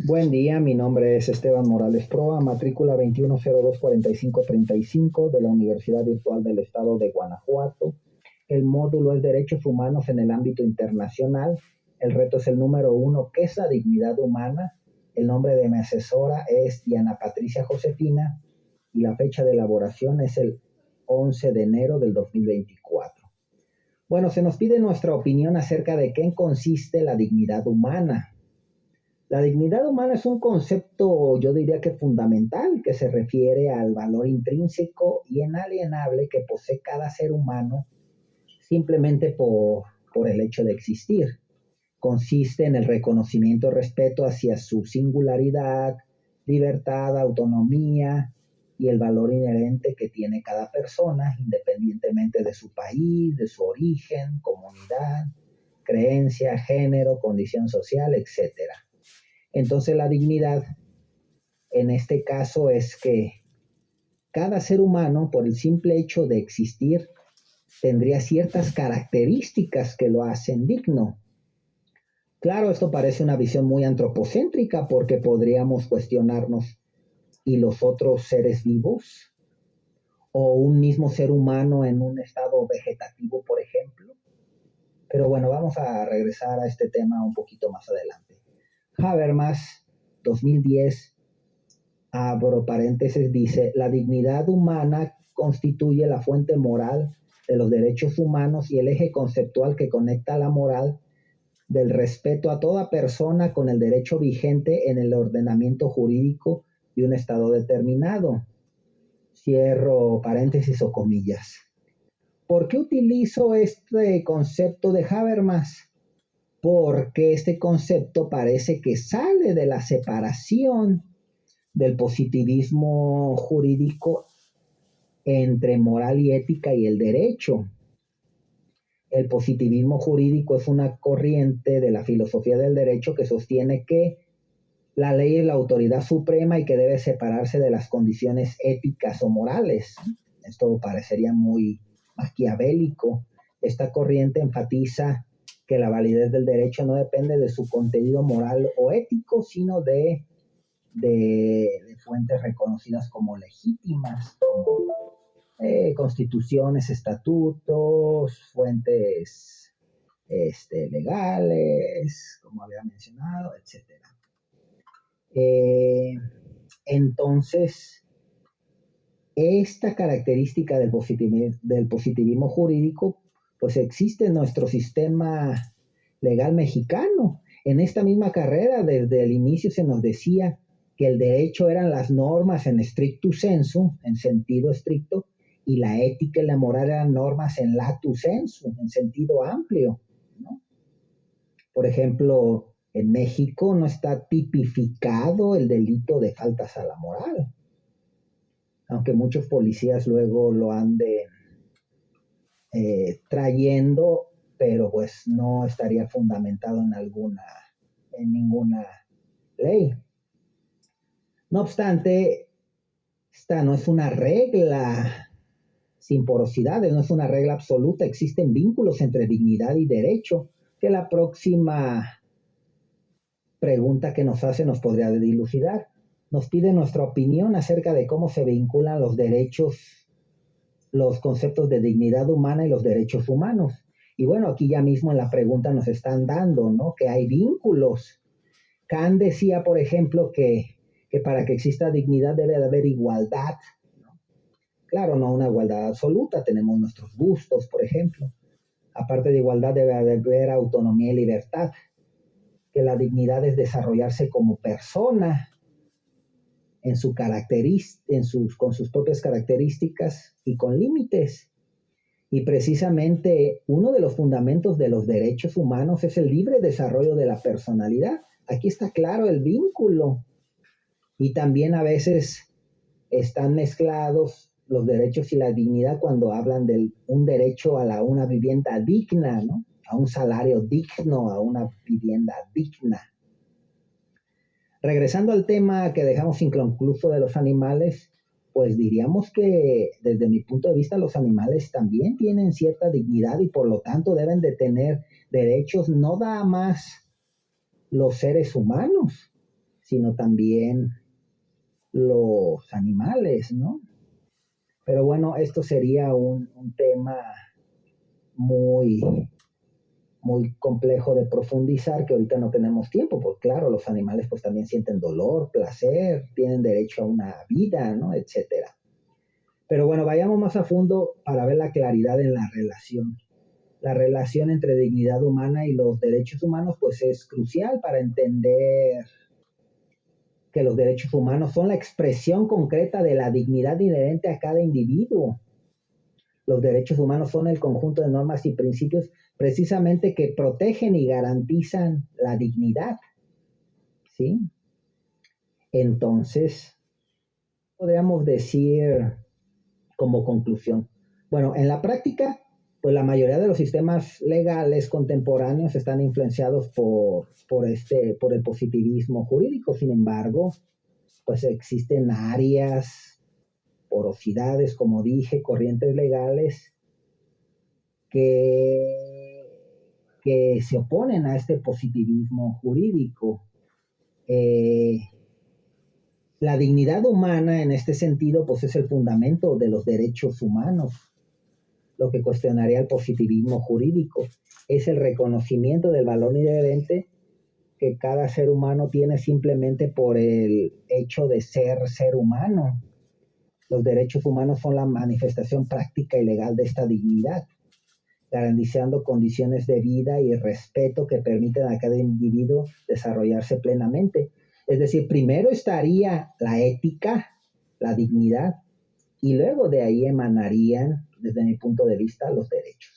Buen día, mi nombre es Esteban Morales Proa, matrícula 21024535 de la Universidad Virtual del Estado de Guanajuato. El módulo es Derechos Humanos en el ámbito internacional. El reto es el número 1, ¿qué es la dignidad humana? El nombre de mi asesora es Diana Patricia Josefina y la fecha de elaboración es el 11 de enero del 2024. Bueno, se nos pide nuestra opinión acerca de qué consiste la dignidad humana. La dignidad humana es un concepto, yo diría que fundamental, que se refiere al valor intrínseco y inalienable que posee cada ser humano simplemente por el hecho de existir. Consiste en el reconocimiento y respeto hacia su singularidad, libertad, autonomía y el valor inherente que tiene cada persona, independientemente de su país, de su origen, comunidad, creencia, género, condición social, etcétera. Entonces la dignidad en este caso es que cada ser humano, por el simple hecho de existir, tendría ciertas características que lo hacen digno. Claro, esto parece una visión muy antropocéntrica porque podríamos cuestionarnos, ¿y los otros seres vivos? ¿O un mismo ser humano en un estado vegetativo, por ejemplo? Pero bueno, vamos a regresar a este tema un poquito más adelante. Habermas, 2010, abro paréntesis, dice, la dignidad humana constituye la fuente moral de los derechos humanos y el eje conceptual que conecta la moral del respeto a toda persona con el derecho vigente en el ordenamiento jurídico de un estado determinado. Cierro paréntesis o comillas. ¿Por qué utilizo este concepto de Habermas? Porque este concepto parece que sale de la separación del positivismo jurídico entre moral y ética y el derecho. El positivismo jurídico es una corriente de la filosofía del derecho que sostiene que la ley es la autoridad suprema y que debe separarse de las condiciones éticas o morales. Esto parecería muy maquiavélico. Esta corriente enfatiza que la validez del derecho no depende de su contenido moral o ético, sino de fuentes reconocidas como legítimas, como constituciones, estatutos, fuentes legales, como había mencionado, etcétera. Entonces, esta característica del positivismo jurídico, pues existe en nuestro sistema legal mexicano. En esta misma carrera, desde el inicio se nos decía que el derecho eran las normas en stricto sensu, en sentido estricto, y la ética y la moral eran normas en lato sensu, en sentido amplio, ¿no? Por ejemplo, en México no está tipificado el delito de faltas a la moral, aunque muchos policías luego lo anden trayendo, pero pues no estaría fundamentado en ninguna ley. No obstante, esta no es una regla sin porosidades, no es una regla absoluta, existen vínculos entre dignidad y derecho que la próxima pregunta que nos hace nos podría dilucidar. Nos pide nuestra opinión acerca de cómo se vinculan los derechos, los conceptos de dignidad humana y los derechos humanos. Y bueno, aquí ya mismo en la pregunta nos están dando, ¿no?, que hay vínculos. Kant decía, por ejemplo, que para que exista dignidad debe de haber igualdad, ¿no? Claro, no una igualdad absoluta, tenemos nuestros gustos, por ejemplo. Aparte de igualdad debe haber autonomía y libertad, que la dignidad es desarrollarse como persona con sus propias características y con límites. Y precisamente uno de los fundamentos de los derechos humanos es el libre desarrollo de la personalidad. Aquí está claro el vínculo. Y también a veces están mezclados los derechos y la dignidad cuando hablan de un derecho a una vivienda digna, ¿no?, a un salario digno, a una vivienda digna. Regresando al tema que dejamos inconcluso de los animales, pues diríamos que desde mi punto de vista los animales también tienen cierta dignidad y por lo tanto deben de tener derechos no nada más los seres humanos, sino también los animales, ¿no? Pero bueno, esto sería un tema muy, muy complejo de profundizar, que ahorita no tenemos tiempo, porque claro, los animales pues también sienten dolor, placer, tienen derecho a una vida, ¿no? Etcétera. Pero bueno, vayamos más a fondo para ver la claridad en la relación. La relación entre dignidad humana y los derechos humanos pues es crucial para entender que los derechos humanos son la expresión concreta de la dignidad inherente a cada individuo. Los derechos humanos son el conjunto de normas y principios precisamente que protegen y garantizan la dignidad, ¿sí? Entonces, podríamos decir como conclusión, bueno, en la práctica, pues la mayoría de los sistemas legales contemporáneos están influenciados por el positivismo jurídico. Sin embargo, pues existen áreas, porosidades, como dije, corrientes legales que, que se oponen a este positivismo jurídico. Eh, la dignidad humana en este sentido pues es el fundamento de los derechos humanos. Lo que cuestionaría el positivismo jurídico es el reconocimiento del valor inherente que cada ser humano tiene simplemente por el hecho de ser humano. Los derechos humanos son la manifestación práctica y legal de esta dignidad, garantizando condiciones de vida y respeto que permiten a cada individuo desarrollarse plenamente. Es decir, primero estaría la ética, la dignidad, y luego de ahí emanarían, desde mi punto de vista, los derechos.